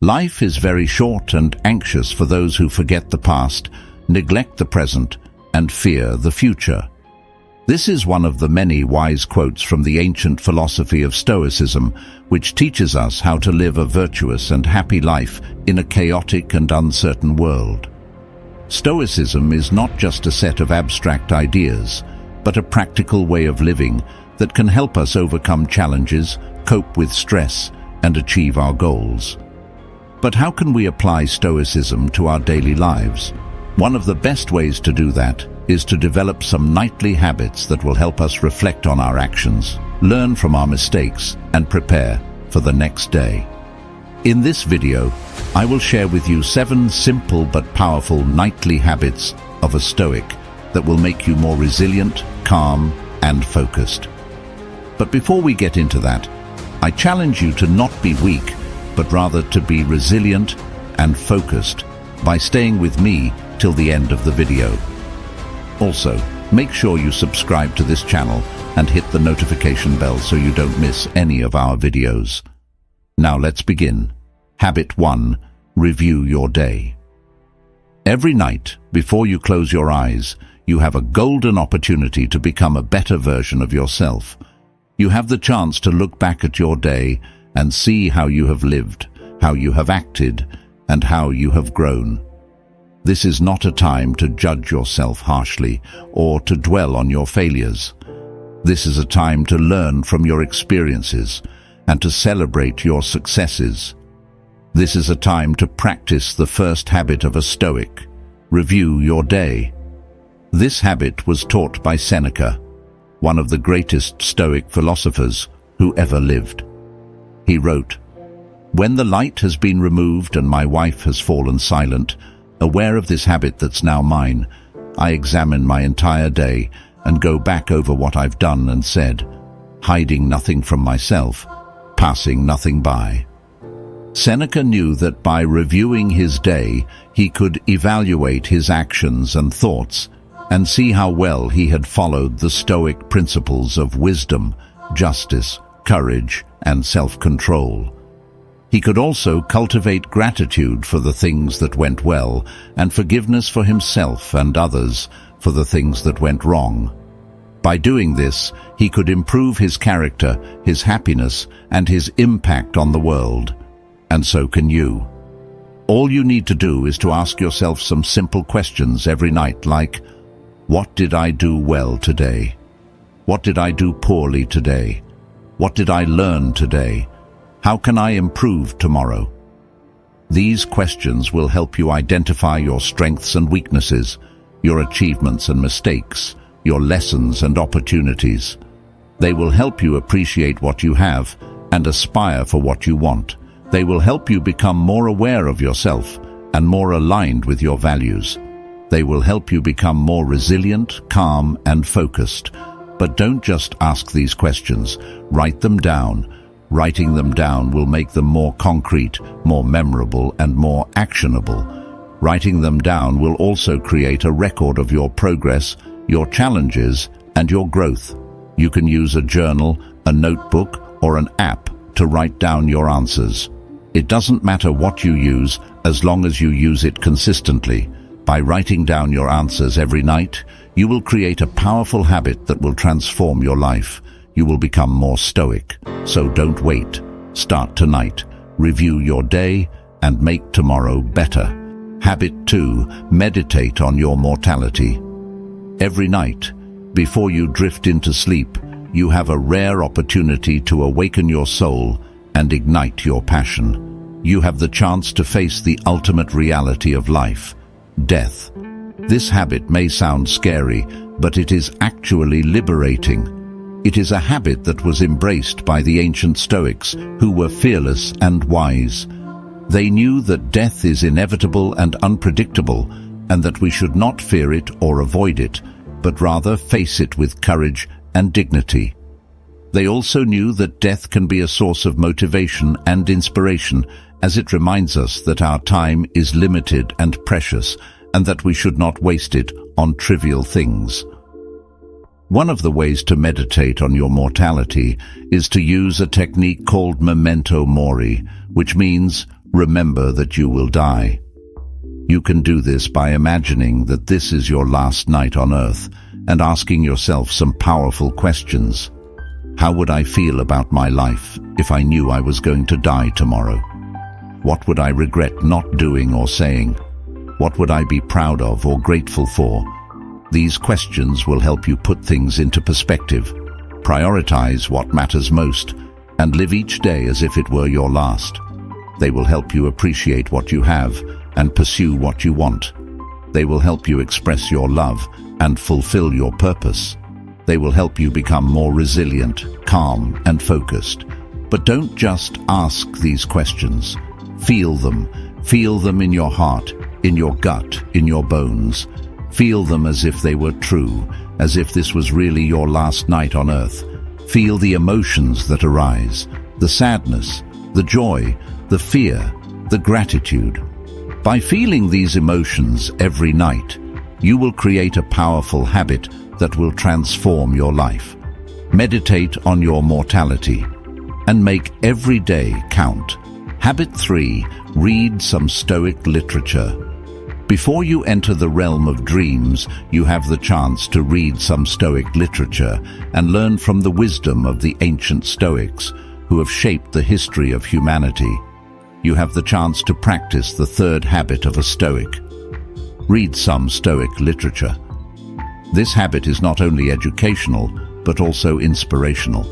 Life is very short and anxious for those who forget the past, neglect the present, and fear the future. This is one of the many wise quotes from the ancient philosophy of Stoicism, which teaches us how to live a virtuous and happy life in a chaotic and uncertain world. Stoicism is not just a set of abstract ideas, but a practical way of living that can help us overcome challenges, cope with stress, and achieve our goals. But how can we apply Stoicism to our daily lives? One of the best ways to do that is to develop some nightly habits that will help us reflect on our actions, learn from our mistakes, and prepare for the next day. In this video, I will share with you 7 simple but powerful nightly habits of a Stoic that will make you more resilient, calm, and focused. But before we get into that, I challenge you to not be weak, but rather to be resilient and focused by staying with me till the end of the video. Also, make sure you subscribe to this channel and hit the notification bell so you don't miss any of our videos. Now let's begin. Habit 1. Review your day. Every night, before you close your eyes, you have a golden opportunity to become a better version of yourself. You have the chance to look back at your day and see how you have lived, how you have acted, and how you have grown. This is not a time to judge yourself harshly or to dwell on your failures. This is a time to learn from your experiences and to celebrate your successes. This is a time to practice the first habit of a Stoic: review your day. This habit was taught by Seneca, one of the greatest Stoic philosophers who ever lived. He wrote, "When the light has been removed and my wife has fallen silent, aware of this habit that's now mine, I examine my entire day and go back over what I've done and said, hiding nothing from myself, passing nothing by." Seneca knew that by reviewing his day, he could evaluate his actions and thoughts and see how well he had followed the Stoic principles of wisdom, justice, courage, and self-control. He could also cultivate gratitude for the things that went well and forgiveness for himself and others for the things that went wrong. By doing this, he could improve his character, his happiness, and his impact on the world. And so can you. All you need to do is to ask yourself some simple questions every night like, what did I do well today? What did I do poorly today? What did I learn today? How can I improve tomorrow? These questions will help you identify your strengths and weaknesses, your achievements and mistakes, your lessons and opportunities. They will help you appreciate what you have and aspire for what you want. They will help you become more aware of yourself and more aligned with your values. They will help you become more resilient, calm, and focused. But don't just ask these questions. Write them down. Writing them down will make them more concrete, more memorable, and more actionable. Writing them down will also create a record of your progress, your challenges, and your growth. You can use a journal, a notebook, or an app to write down your answers. It doesn't matter what you use as long as you use it consistently. By writing down your answers every night, you will create a powerful habit that will transform your life. You will become more stoic. So don't wait. Start tonight. Review your day and make tomorrow better. Habit 2. Meditate on your mortality. Every night, before you drift into sleep, you have a rare opportunity to awaken your soul and ignite your passion. You have the chance to face the ultimate reality of life, death. This habit may sound scary, but it is actually liberating. It is a habit that was embraced by the ancient Stoics, who were fearless and wise. They knew that death is inevitable and unpredictable, and that we should not fear it or avoid it, but rather face it with courage and dignity. They also knew that death can be a source of motivation and inspiration, as it reminds us that our time is limited and precious, and that we should not waste it on trivial things. One of the ways to meditate on your mortality is to use a technique called memento mori, which means remember that you will die. You can do this by imagining that this is your last night on earth and asking yourself some powerful questions. How would I feel about my life if I knew I was going to die tomorrow? What would I regret not doing or saying? What would I be proud of or grateful for? These questions will help you put things into perspective, prioritize what matters most, and live each day as if it were your last. They will help you appreciate what you have and pursue what you want. They will help you express your love and fulfill your purpose. They will help you become more resilient, calm, and focused. But don't just ask these questions. Feel them. Feel them in your heart, in your gut, in your bones. Feel them as if they were true, as if this was really your last night on earth. Feel the emotions that arise, the sadness, the joy, the fear, the gratitude. By feeling these emotions every night, you will create a powerful habit that will transform your life. Meditate on your mortality and make every day count. Habit 3. Read some Stoic literature. Before you enter the realm of dreams, you have the chance to read some Stoic literature and learn from the wisdom of the ancient Stoics, who have shaped the history of humanity. You have the chance to practice the third habit of a Stoic. Read some Stoic literature. This habit is not only educational, but also inspirational.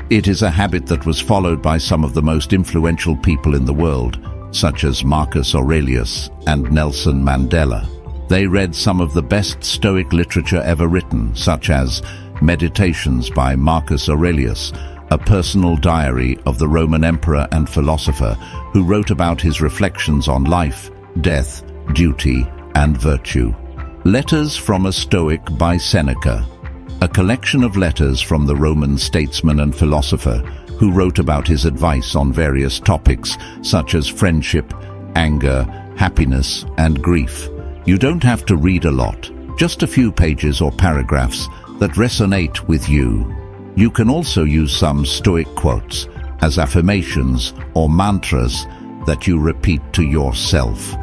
It is a habit that was followed by some of the most influential people in the world, such as Marcus Aurelius and Nelson Mandela. They read some of the best Stoic literature ever written, such as Meditations by Marcus Aurelius, a personal diary of the Roman emperor and philosopher who wrote about his reflections on life, death, duty, and virtue. Letters from a Stoic by Seneca, a collection of letters from the Roman statesman and philosopher who wrote about his advice on various topics such as friendship, anger, happiness, and grief. You don't have to read a lot, just a few pages or paragraphs that resonate with you. You can also use some Stoic quotes as affirmations or mantras that you repeat to yourself.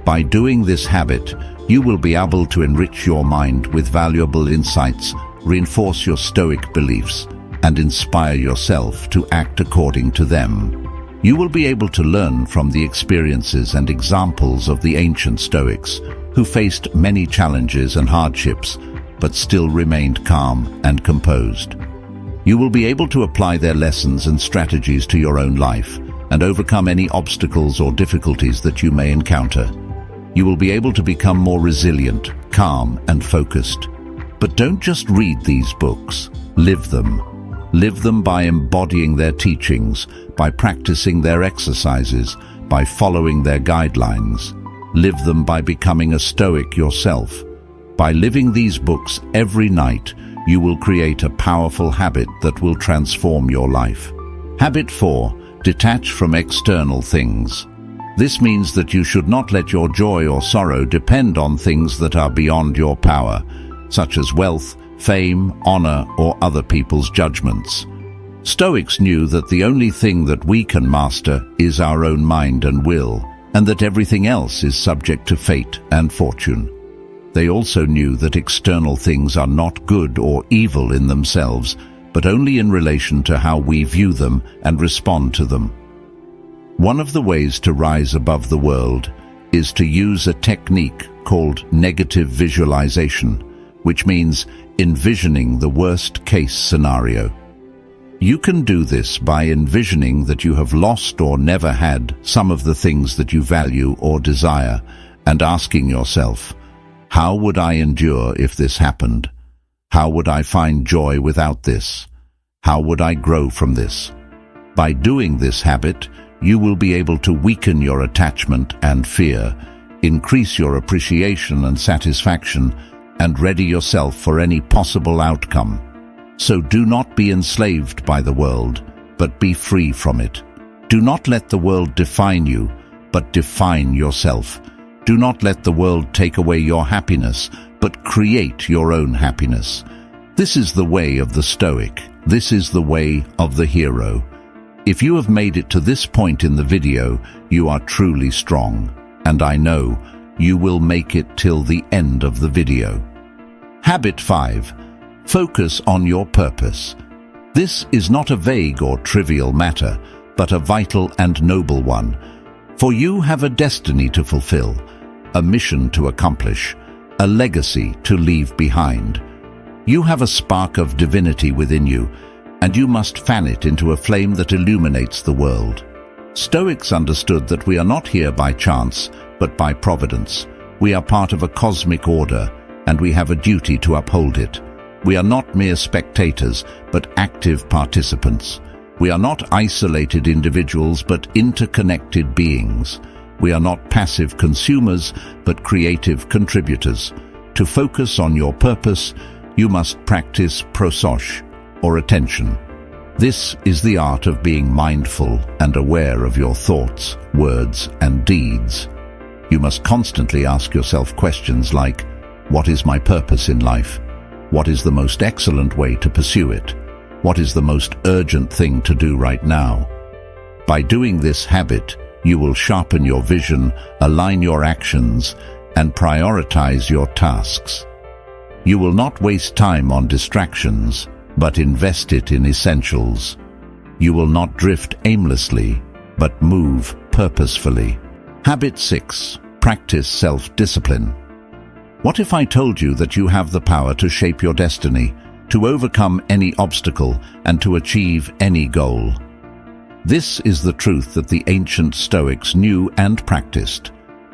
By doing this habit, you will be able to enrich your mind with valuable insights, reinforce your Stoic beliefs, and inspire yourself to act according to them. You will be able to learn from the experiences and examples of the ancient Stoics, who faced many challenges and hardships, but still remained calm and composed. You will be able to apply their lessons and strategies to your own life and overcome any obstacles or difficulties that you may encounter. You will be able to become more resilient, calm, and focused. But don't just read these books, live them. Live them by embodying their teachings, by practicing their exercises, by following their guidelines. Live them by becoming a Stoic yourself. By living these books every night, you will create a powerful habit that will transform your life. Habit 4. Detach from external things. This means that you should not let your joy or sorrow depend on things that are beyond your power, such as wealth, fame, honor, or other people's judgments. Stoics knew that the only thing that we can master is our own mind and will, and that everything else is subject to fate and fortune. They also knew that external things are not good or evil in themselves, but only in relation to how we view them and respond to them. One of the ways to rise above the world is to use a technique called negative visualization, which means envisioning the worst-case scenario. You can do this by envisioning that you have lost or never had some of the things that you value or desire, and asking yourself, how would I endure if this happened? How would I find joy without this? How would I grow from this? By doing this habit, you will be able to weaken your attachment and fear, increase your appreciation and satisfaction, and ready yourself for any possible outcome. So do not be enslaved by the world, but be free from it. Do not let the world define you, but define yourself. Do not let the world take away your happiness, but create your own happiness. This is the way of the Stoic. This is the way of the hero. If you have made it to this point in the video, you are truly strong, and I know you will make it till the end of the video. Habit 5. Focus on your purpose. This is not a vague or trivial matter, but a vital and noble one. For you have a destiny to fulfill, a mission to accomplish, a legacy to leave behind. You have a spark of divinity within you, and you must fan it into a flame that illuminates the world. Stoics understood that we are not here by chance, but by providence. We are part of a cosmic order, and we have a duty to uphold it. We are not mere spectators, but active participants. We are not isolated individuals, but interconnected beings. We are not passive consumers, but creative contributors. To focus on your purpose, you must practice prososh, or attention. This is the art of being mindful and aware of your thoughts, words, and deeds. You must constantly ask yourself questions like, what is my purpose in life? What is the most excellent way to pursue it? What is the most urgent thing to do right now? By doing this habit, you will sharpen your vision, align your actions, and prioritize your tasks. You will not waste time on distractions, but invest it in essentials. You will not drift aimlessly, but move purposefully. Habit 6. Practice self-discipline. What if I told you that you have the power to shape your destiny, to overcome any obstacle, and to achieve any goal? This is the truth that the ancient Stoics knew and practiced.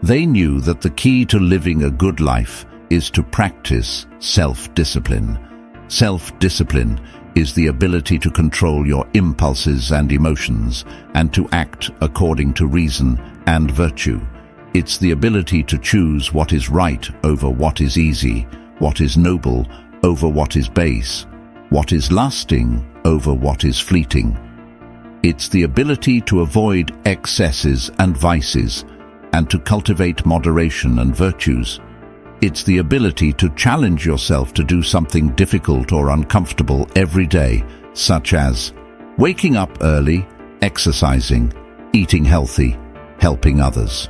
They knew that the key to living a good life is to practice self-discipline. Self-discipline is the ability to control your impulses and emotions, and to act according to reason and virtue. It's the ability to choose what is right over what is easy, what is noble over what is base, what is lasting over what is fleeting. It's the ability to avoid excesses and vices, and to cultivate moderation and virtues. It's the ability to challenge yourself to do something difficult or uncomfortable every day, such as waking up early, exercising, eating healthy, helping others.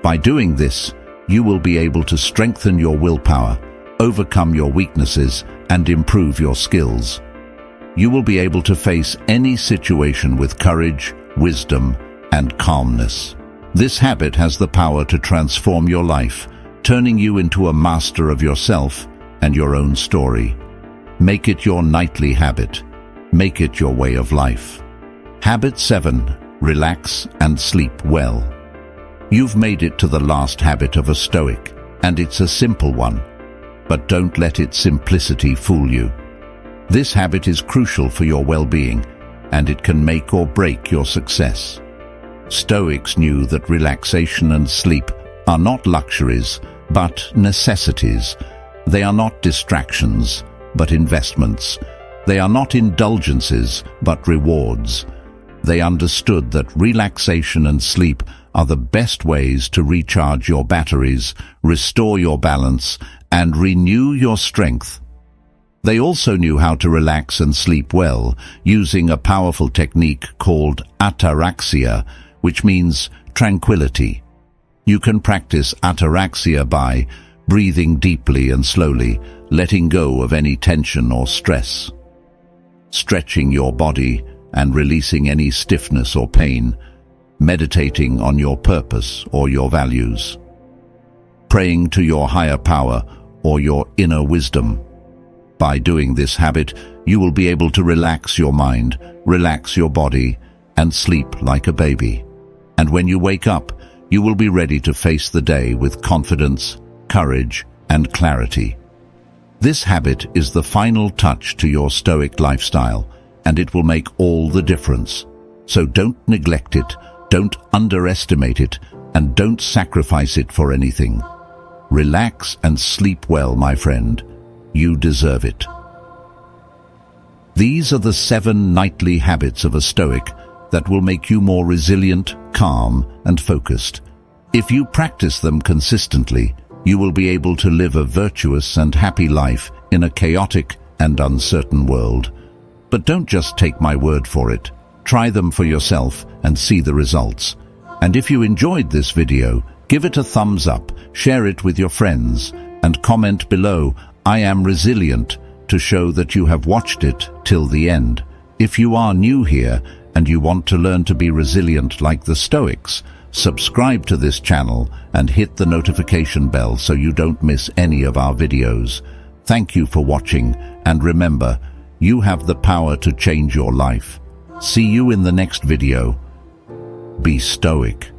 By doing this, you will be able to strengthen your willpower, overcome your weaknesses, and improve your skills. You will be able to face any situation with courage, wisdom, and calmness. This habit has the power to transform your life, turning you into a master of yourself and your own story. Make it your nightly habit. Make it your way of life. Habit 7. Relax and sleep well. You've made it to the last habit of a Stoic, and it's a simple one. But don't let its simplicity fool you. This habit is crucial for your well-being, and it can make or break your success. Stoics knew that relaxation and sleep are not luxuries, but necessities. They are not distractions, but investments. They are not indulgences, but rewards. They understood that relaxation and sleep are the best ways to recharge your batteries, restore your balance, and renew your strength. They also knew how to relax and sleep well, using a powerful technique called ataraxia, which means tranquility. You can practice ataraxia by breathing deeply and slowly, letting go of any tension or stress, stretching your body and releasing any stiffness or pain, meditating on your purpose or your values, praying to your higher power or your inner wisdom. By doing this habit, you will be able to relax your mind, relax your body, and sleep like a baby. And when you wake up, you will be ready to face the day with confidence, courage, and clarity. This habit is the final touch to your Stoic lifestyle, and it will make all the difference. So don't neglect it, don't underestimate it, and don't sacrifice it for anything. Relax and sleep well, my friend. You deserve it. These are the 7 nightly habits of a Stoic that will make you more resilient, calm, and focused. If you practice them consistently, you will be able to live a virtuous and happy life in a chaotic and uncertain world. But don't just take my word for it. Try them for yourself and see the results. And if you enjoyed this video, give it a thumbs up, share it with your friends, and comment below, "I am resilient," to show that you have watched it till the end. If you are new here and you want to learn to be resilient like the Stoics, subscribe to this channel and hit the notification bell so you don't miss any of our videos. Thank you for watching, and remember, you have the power to change your life. See you in the next video. Be stoic.